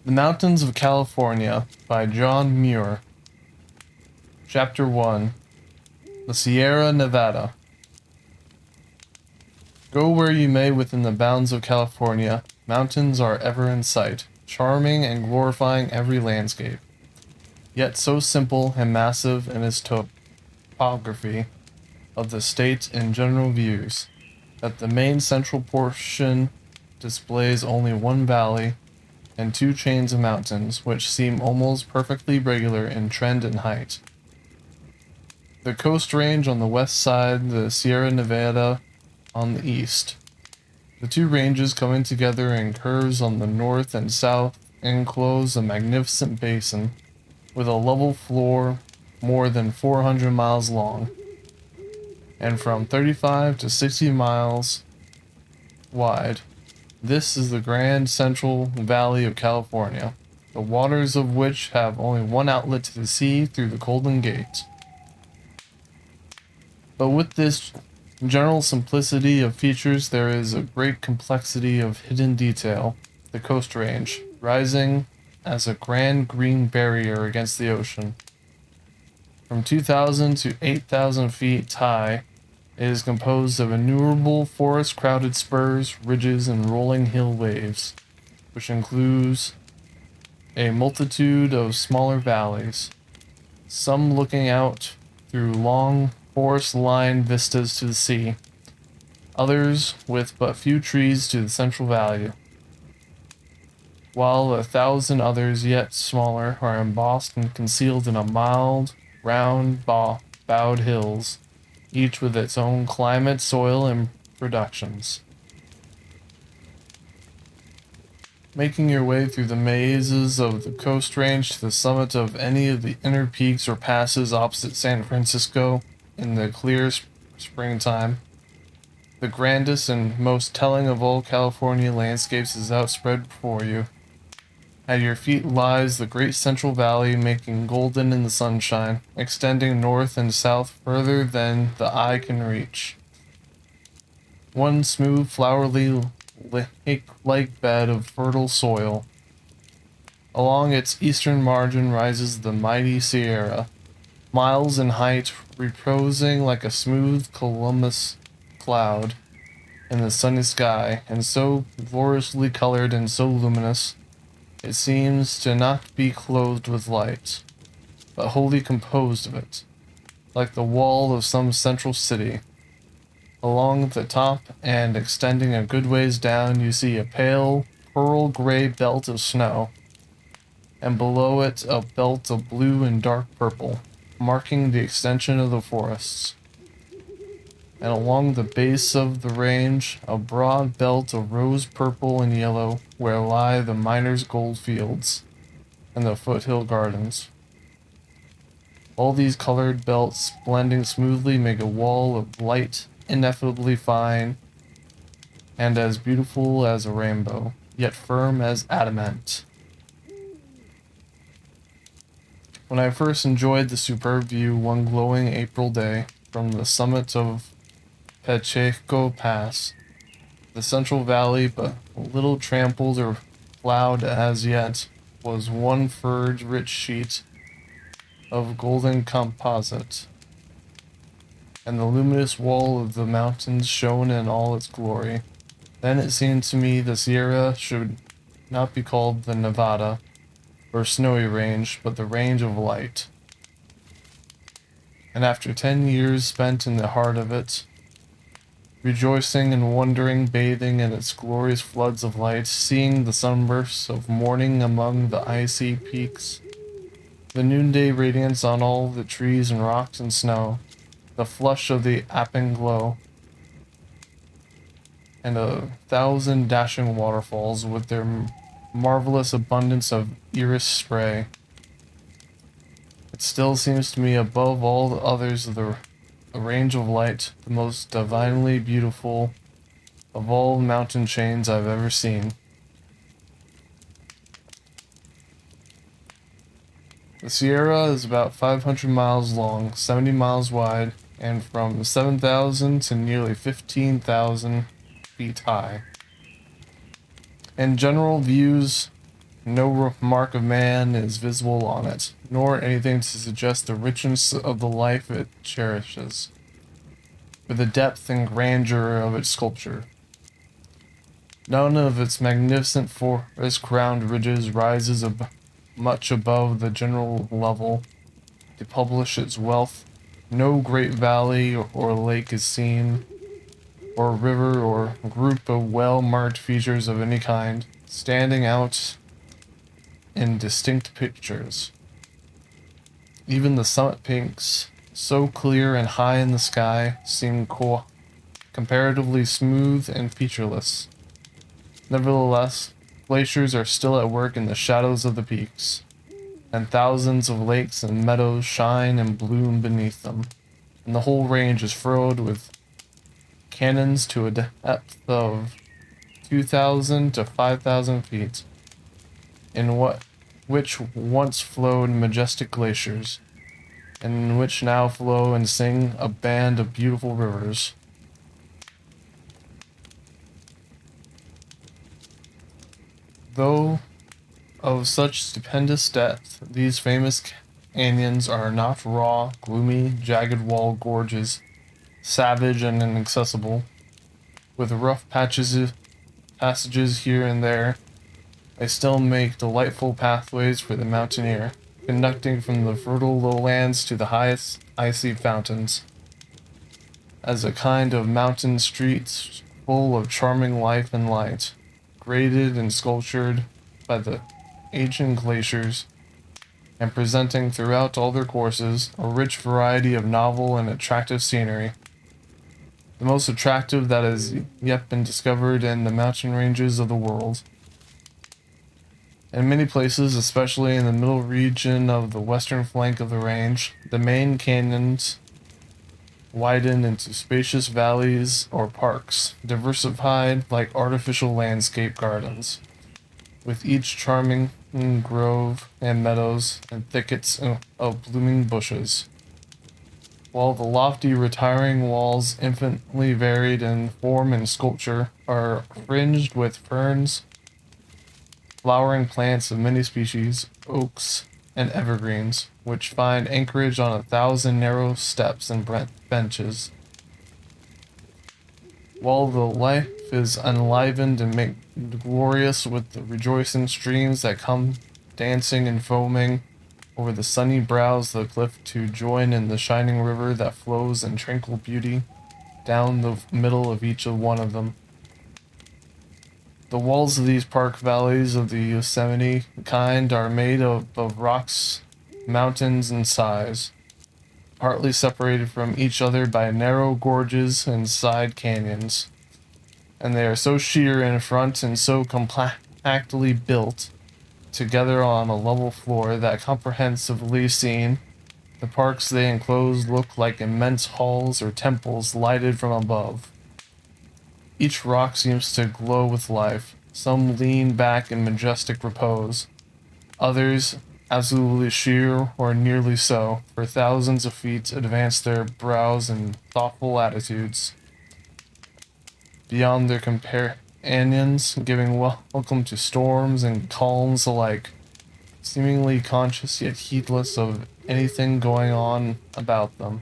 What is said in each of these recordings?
The Mountains of California by John Muir. Chapter 1. The Sierra Nevada. Go where you may within the bounds of California, mountains are ever in sight, charming and glorifying every landscape. Yet so simple and massive in its topography of the state and general views, that the main central portion displays only one valley and two chains of mountains, which seem almost perfectly regular in trend and height. The Coast Range on the west side, the Sierra Nevada on the east. The two ranges coming together in curves on the north and south enclose a magnificent basin with a level floor more than 400 miles long and from 35 to 60 miles wide. This is the Grand Central Valley of California, the waters of which have only one outlet to the sea through the Golden Gate. But with this general simplicity of features, there is a great complexity of hidden detail. The Coast Range, rising as a grand green barrier against the ocean. From 2,000 to 8,000 feet high, it is composed of innumerable forest-crowded spurs, ridges, and rolling hill waves, which includes a multitude of smaller valleys, some looking out through long forest-lined vistas to the sea, others with but few trees to the central valley, while 1,000 others yet smaller are embossed and concealed in a mild, round, bowed hills, each with its own climate, soil, and productions. Making your way through the mazes of the Coast Range to the summit of any of the inner peaks or passes opposite San Francisco in the clear springtime, the grandest and most telling of all California landscapes is outspread before you. At your feet lies the great Central Valley, making golden in the sunshine, extending north and south further than the eye can reach. One smooth, flowery, lake-like bed of fertile soil. Along its eastern margin rises the mighty Sierra, miles in height, reposing like a smooth Columbus cloud in the sunny sky, and so gloriously colored and so luminous, it seems to not be clothed with light, but wholly composed of it, like the wall of some central city. Along the top and extending a good ways down, you see a pale, pearl-gray belt of snow, and below it a belt of blue and dark purple, marking the extension of the forests. And along the base of the range, a broad belt of rose purple and yellow, where lie the miners' gold fields and the foothill gardens. All these colored belts, blending smoothly, make a wall of light, ineffably fine, and as beautiful as a rainbow, yet firm as adamant. When I first enjoyed the superb view one glowing April day from the summit of Pacheco Pass, the Central Valley, but little trampled or plowed as yet, was one furred rich sheet of golden composite, and the luminous wall of the mountains shone in all its glory. Then it seemed to me the Sierra should not be called the Nevada, or snowy range, but the range of light. And after 10 years spent in the heart of it, rejoicing and wondering, bathing in its glorious floods of light, seeing the sunbursts of morning among the icy peaks, the noonday radiance on all the trees and rocks and snow, the flush of the apple glow, and 1,000 dashing waterfalls with their marvelous abundance of iris spray. It still seems to me above all the others of the range of light, the most divinely beautiful of all mountain chains I've ever seen. The Sierra is about 500 miles long, 70 miles wide, and from 7,000 to nearly 15,000 feet high. And general views No mark of man is visible on it, nor anything to suggest the richness of the life it cherishes, or the depth and grandeur of its sculpture. None of its magnificent forest-crowned ridges rises much above the general level to publish its wealth. No great valley or lake is seen, or river or group of well-marked features of any kind, standing out in distinct pictures. Even the summit peaks, so clear and high in the sky, seem comparatively smooth and featureless. Nevertheless, glaciers are still at work in the shadows of the peaks, and thousands of lakes and meadows shine and bloom beneath them, and the whole range is furrowed with canyons to a depth of 2,000 to 5,000 feet, in which once flowed majestic glaciers, and in which now flow and sing a band of beautiful rivers. Though of such stupendous depth, these famous canyons are not raw, gloomy, jagged-walled gorges, savage and inaccessible, with rough passages here and there. They still make delightful pathways for the mountaineer, conducting from the fertile lowlands to the highest icy fountains, as a kind of mountain streets full of charming life and light, graded and sculptured by the ancient glaciers, and presenting throughout all their courses a rich variety of novel and attractive scenery. The most attractive that has yet been discovered in the mountain ranges of the world. In many places, especially in the middle region of the western flank of the range, the main canyons widen into spacious valleys or parks, diversified like artificial landscape gardens, with each charming grove and meadows and thickets of blooming bushes, while the lofty retiring walls, infinitely varied in form and sculpture, are fringed with ferns, flowering plants of many species, oaks, and evergreens, which find anchorage on 1,000 narrow steps and benches. While the life is enlivened and made glorious with the rejoicing streams that come dancing and foaming over the sunny brows of the cliff to join in the shining river that flows in tranquil beauty down the middle of each one of them. The walls of these park valleys of the Yosemite kind are made of rocks, mountains in size, partly separated from each other by narrow gorges and side canyons, and they are so sheer in front and so compactly built together on a level floor that, comprehensively seen, the parks they enclose look like immense halls or temples lighted from above. Each rock seems to glow with life. Some lean back in majestic repose. Others, absolutely sheer or nearly so, for thousands of feet advance their brows in thoughtful attitudes. Beyond their companions, giving welcome to storms and calms alike, seemingly conscious yet heedless of anything going on about them.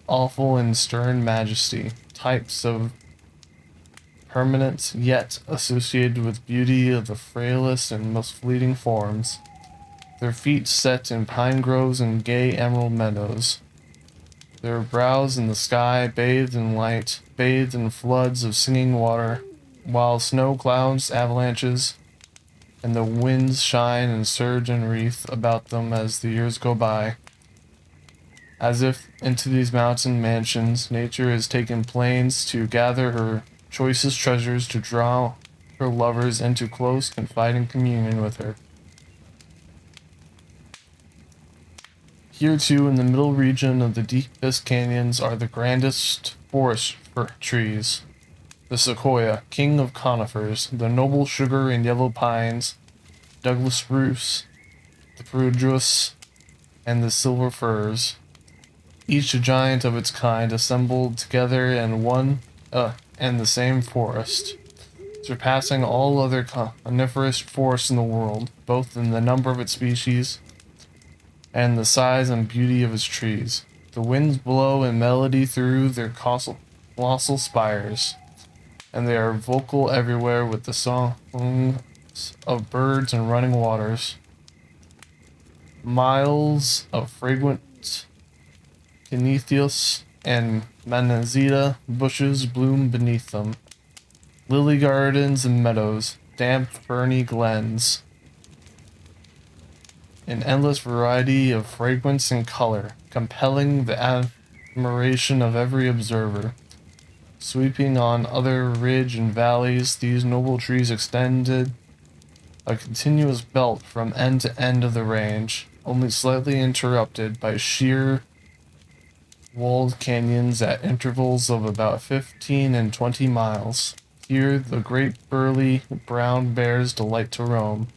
Awful and stern majesty, types of permanence yet associated with beauty of the frailest and most fleeting forms, their feet set in pine groves and gay emerald meadows, their brows in the sky bathed in light, bathed in floods of singing water, while snow clouds, avalanches, and the winds shine and surge and wreath about them as the years go by. As if into these mountain mansions nature has taken pains to gather her choicest treasures to draw her lovers into close, confiding communion with her. Here, too, in the middle region of the deepest canyons are the grandest forest trees. The sequoia, king of conifers, the noble sugar and yellow pines, Douglas spruce, the purudrus, and the silver firs, each a giant of its kind assembled together in one and the same forest. surpassing all other coniferous forests in the world, both in the number of its species and the size and beauty of its trees. The winds blow in melody through their colossal spires, and they are vocal everywhere with the songs of birds and running waters. Miles of fragrant Cnethios and manzanita bushes bloom beneath them. Lily gardens and meadows, damp ferny glens, an endless variety of fragrance and color, compelling the admiration of every observer. Sweeping on other ridge and valleys, these noble trees extended a continuous belt from end to end of the range, only slightly interrupted by sheer walled canyons at intervals of about 15 and 20 miles. Here, the great burly brown bears delight to roam,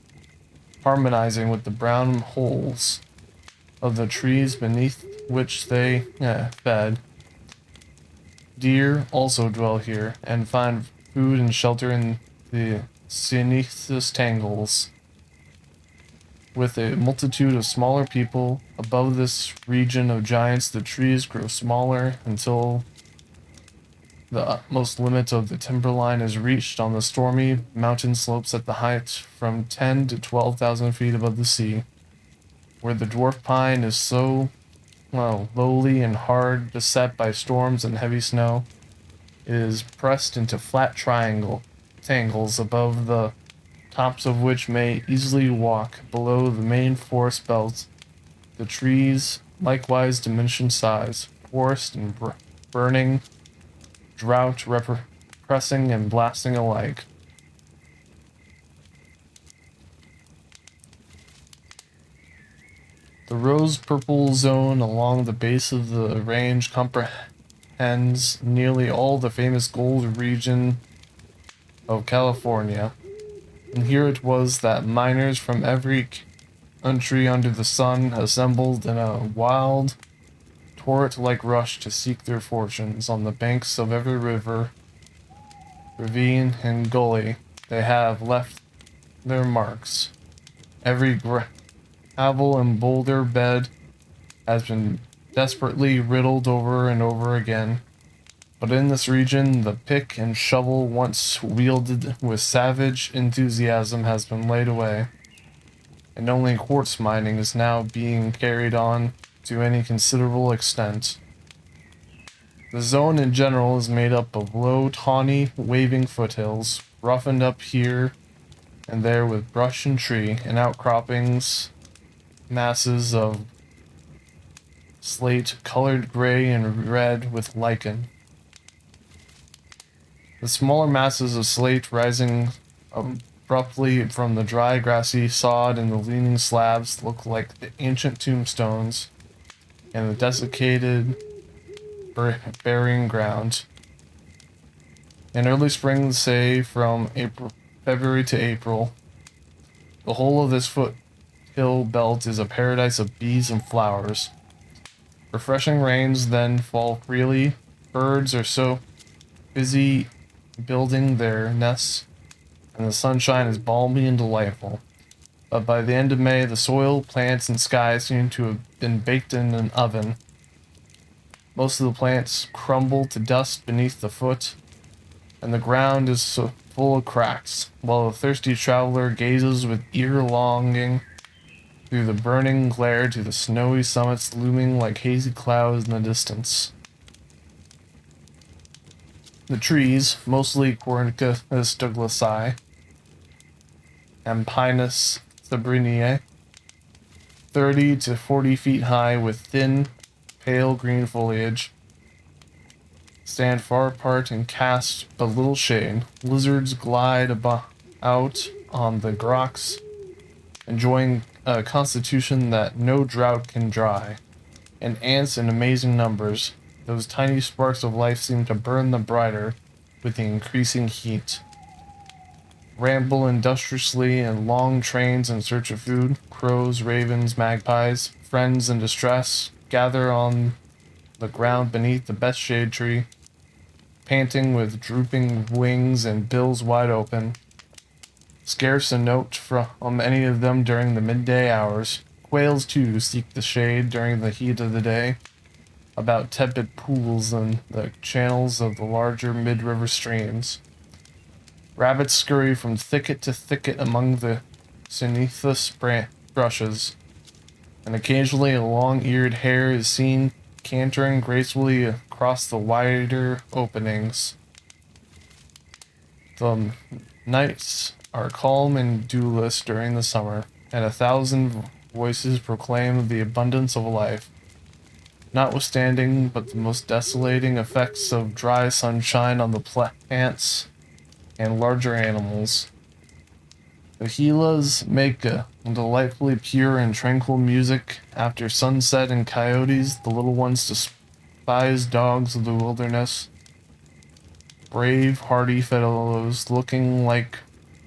harmonizing with the brown holes of the trees beneath which they fed. Deer also dwell here, and find food and shelter in the Cnethus tangles. With a multitude of smaller people, above this region of giants the trees grow smaller until the utmost limit of the timberline is reached on the stormy mountain slopes at the height from 10 to 12,000 feet above the sea, where the dwarf pine is so lowly and hard, beset by storms and heavy snow. It is pressed into flat tangles above the tops of which may easily walk below the main forest belt. The trees likewise diminish in size, forest and burning, drought repressing and blasting alike. The rose-purple zone along the base of the range comprehends nearly all the famous gold region of California, and here it was that miners from every country under the sun assembled in a wild, torrent-like rush to seek their fortunes on the banks of every river, ravine, and gully. They have left their marks. Every gravel and boulder bed has been desperately riddled over and over again. But in this region, the pick and shovel once wielded with savage enthusiasm has been laid away, and only quartz mining is now being carried on to any considerable extent. The zone in general is made up of low, tawny, waving foothills, roughened up here and there with brush and tree, and outcroppings, masses of slate colored gray and red with lichen. The smaller masses of slate rising abruptly from the dry grassy sod and the leaning slabs look like the ancient tombstones and the desiccated burying ground. In early spring, say from February to April, the whole of this foothill belt is a paradise of bees and flowers. Refreshing rains then fall freely. Birds are so busy building their nests, and the sunshine is balmy and delightful. But by the end of May, the soil, plants, and sky seem to have been baked in an oven. Most of the plants crumble to dust beneath the foot, and the ground is so full of cracks, while the thirsty traveler gazes with eager longing through the burning glare to the snowy summits looming like hazy clouds in the distance. The trees, mostly Corinthus douglasii and Pinus sabrinii, 30 to 40 feet high with thin, pale green foliage, stand far apart and cast but little shade. Lizards glide about on the rocks, enjoying a constitution that no drought can dry, and ants in amazing numbers. Those tiny sparks of life seem to burn the brighter with the increasing heat. Ramble industriously in long trains in search of food. Crows, ravens, magpies, friends in distress, gather on the ground beneath the best shade tree. panting with drooping wings and bills wide open. Scarce a note from any of them during the midday hours. Quails, too, seek the shade during the heat of the day, about tepid pools in the channels of the larger mid-river streams. Rabbits scurry from thicket to thicket among the ceanothus brushes, and occasionally a long-eared hare is seen cantering gracefully across the wider openings. The nights are calm and dewless during the summer, and 1,000 voices proclaim the abundance of life. Notwithstanding but the most desolating effects of dry sunshine on the plants and larger animals, the Gilas make a delightfully pure and tranquil music after sunset, and coyotes, the little ones despised dogs of the wilderness, brave, hardy fellows looking like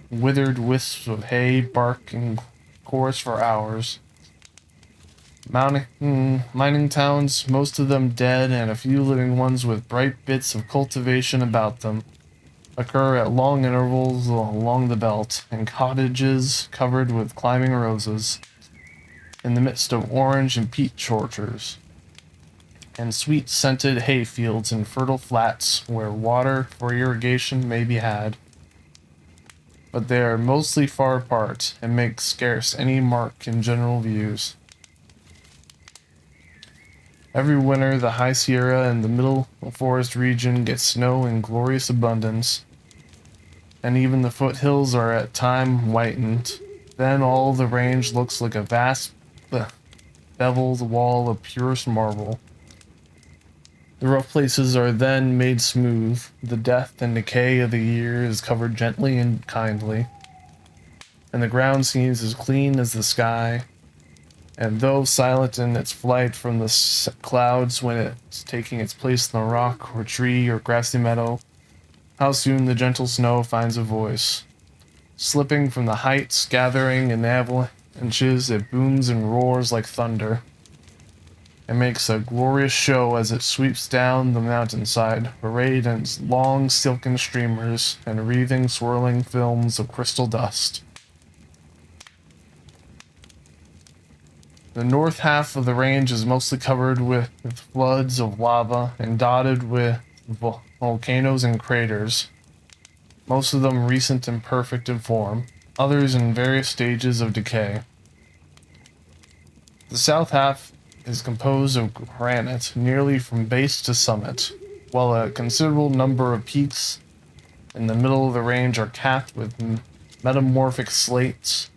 withered wisps of hay, bark in chorus for hours. Mining towns, most of them dead, and a few living ones with bright bits of cultivation about them, occur at long intervals along the belt, and cottages covered with climbing roses, in the midst of orange and peach orchards, and sweet-scented hay fields and fertile flats where water for irrigation may be had. But they are mostly far apart, and make scarce any mark in general views. Every winter, the High Sierra and the Middle Forest region get snow in glorious abundance, and even the foothills are at time whitened. Then all the range looks like a vast beveled wall of purest marble. The rough places are then made smooth. The death and decay of the year is covered gently and kindly, and the ground seems as clean as the sky. And though silent in its flight from the clouds when it's taking its place in the rock or tree or grassy meadow, how soon the gentle snow finds a voice. Slipping from the heights, gathering in avalanches, it booms and roars like thunder. It makes a glorious show as it sweeps down the mountainside, arrayed in its long silken streamers and wreathing swirling films of crystal dust. The north half of the range is mostly covered with floods of lava and dotted with volcanoes and craters, most of them recent and perfect in form, others in various stages of decay. The south half is composed of granite nearly from base to summit, while a considerable number of peaks in the middle of the range are capped with metamorphic slates,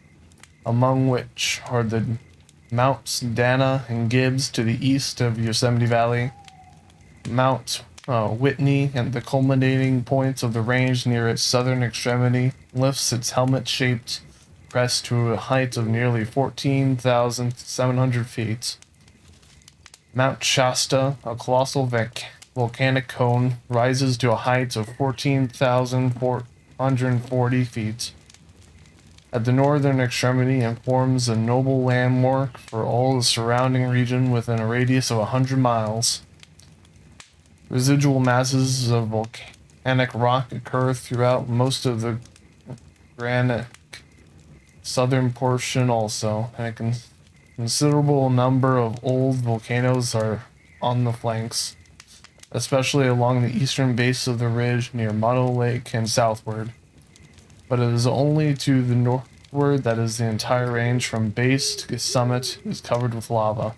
among which are the Mounts Dana and Gibbs to the east of Yosemite Valley, Mount Whitney, and the culminating point of the range near its southern extremity, lifts its helmet-shaped crest to a height of nearly 14,700 feet. Mount Shasta, a colossal volcanic cone, rises to a height of 14,440 feet at the northern extremity and forms a noble landmark for all the surrounding region within a radius of 100 miles. Residual masses of volcanic rock occur throughout most of the granitic southern portion also, and a considerable number of old volcanoes are on the flanks, especially along the eastern base of the ridge near Motto Lake and southward. But it is only to the northward that is the entire range from base to summit is covered with lava.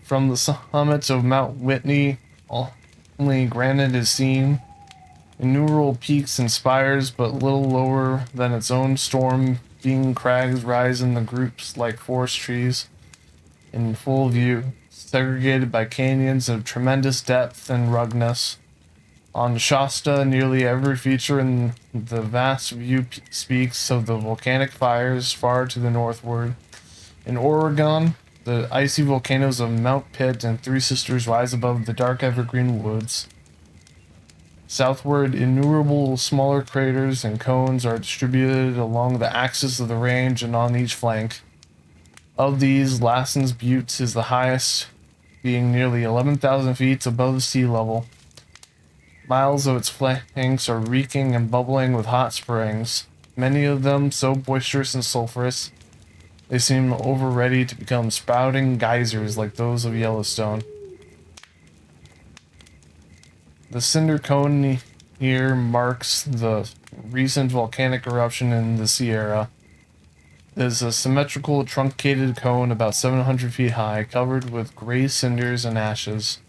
From the summit of Mount Whitney, only granite is seen. Innumerable peaks and spires, but little lower than its own storm-beaten crags, rise in the groups like forest trees in full view, segregated by canyons of tremendous depth and ruggedness. On Shasta, nearly every feature in the vast view speaks of the volcanic fires far to the northward. In Oregon, the icy volcanoes of Mount Pitt and Three Sisters rise above the dark evergreen woods. Southward, innumerable smaller craters and cones are distributed along the axis of the range and on each flank. Of these, Lassen's Butte is the highest, being nearly 11,000 feet above sea level. Miles of its flanks are reeking and bubbling with hot springs, many of them so boisterous and sulphurous they seem over ready to become spouting geysers like those of Yellowstone. The cinder cone here marks the recent volcanic eruption in the Sierra. It is a symmetrical, truncated cone about 700 feet high, covered with gray cinders and ashes,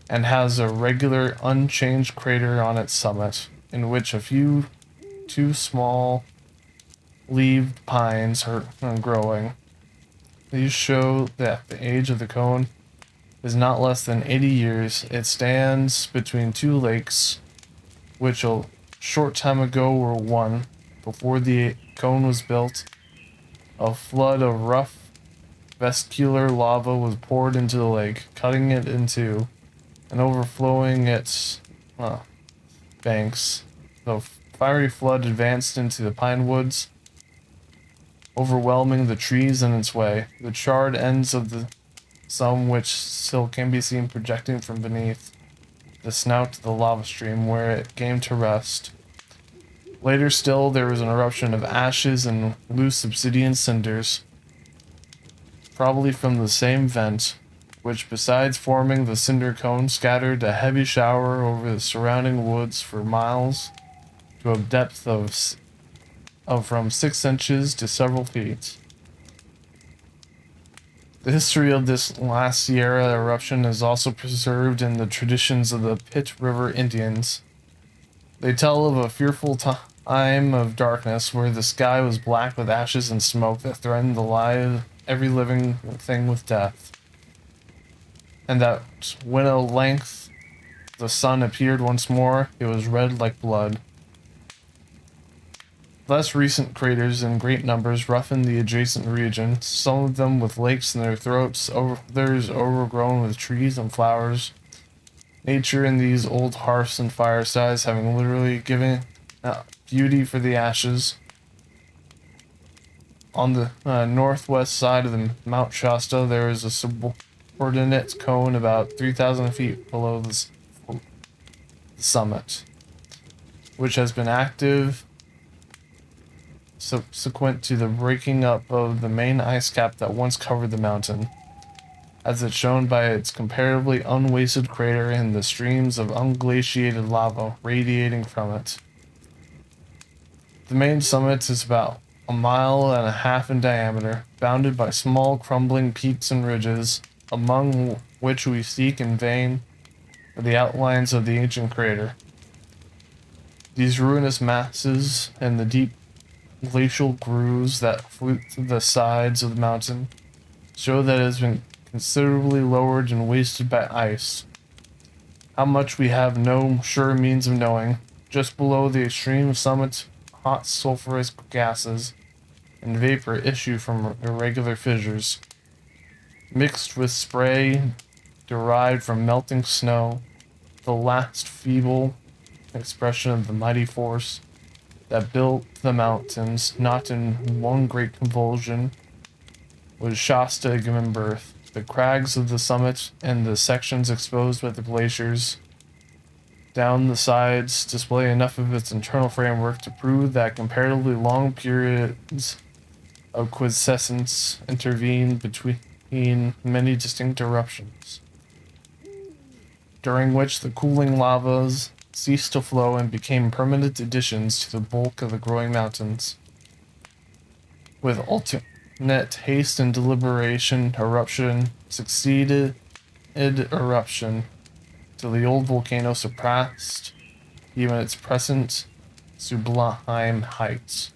and has a regular, unchanged crater on its summit, in which a few two small leaved pines are growing. These show that the age of the cone is not less than 80 years. It stands between two lakes, which a short time ago were one. Before the cone was built, a flood of rough vesicular lava was poured into the lake, cutting it in two and overflowing its banks. The fiery flood advanced into the pine woods, overwhelming the trees in its way. The charred ends of the some which still can be seen projecting from beneath the snout of the lava stream where it came to rest. Later still, there was an eruption of ashes and loose obsidian cinders, probably from the same vent, which besides forming the cinder cone, scattered a heavy shower over the surrounding woods for miles to a depth of from 6 inches to several feet. The history of this last Sierra eruption is also preserved in the traditions of the Pit River Indians. They tell of a fearful time of darkness where the sky was black with ashes and smoke that threatened the life every living thing with death, and that when at length the sun appeared once more, it was red like blood. Less recent craters in great numbers roughen the adjacent region, some of them with lakes in their throats, others overgrown with trees and flowers. Nature in these old hearths and firesides having literally given beauty for the ashes. On the northwest side of the Mount Shasta, there is a subordinate cone about 3,000 feet below the summit, which has been active subsequent to the breaking up of the main ice cap that once covered the mountain, as it's shown by its comparatively unwasted crater and the streams of unglaciated lava radiating from it. The main summit is about a mile and a half in diameter, bounded by small crumbling peaks and ridges, among which we seek in vain for the outlines of the ancient crater. These ruinous masses and the deep glacial grooves that flute through the sides of the mountain show that it has been considerably lowered and wasted by ice. How much we have no sure means of knowing. Just below the extreme summit, hot sulphurous gases and vapor issue from irregular fissures, mixed with spray derived from melting snow, the last feeble expression of the mighty force that built the mountains, not in one great convulsion, was Shasta given birth. The crags of the summit and the sections exposed by the glaciers down the sides display enough of its internal framework to prove that comparatively long periods of quiescence intervene between many distinct eruptions, during which the cooling lavas ceased to flow and became permanent additions to the bulk of the growing mountains. With alternate haste and deliberation, eruption succeeded eruption, till the old volcano surpassed even its present sublime heights.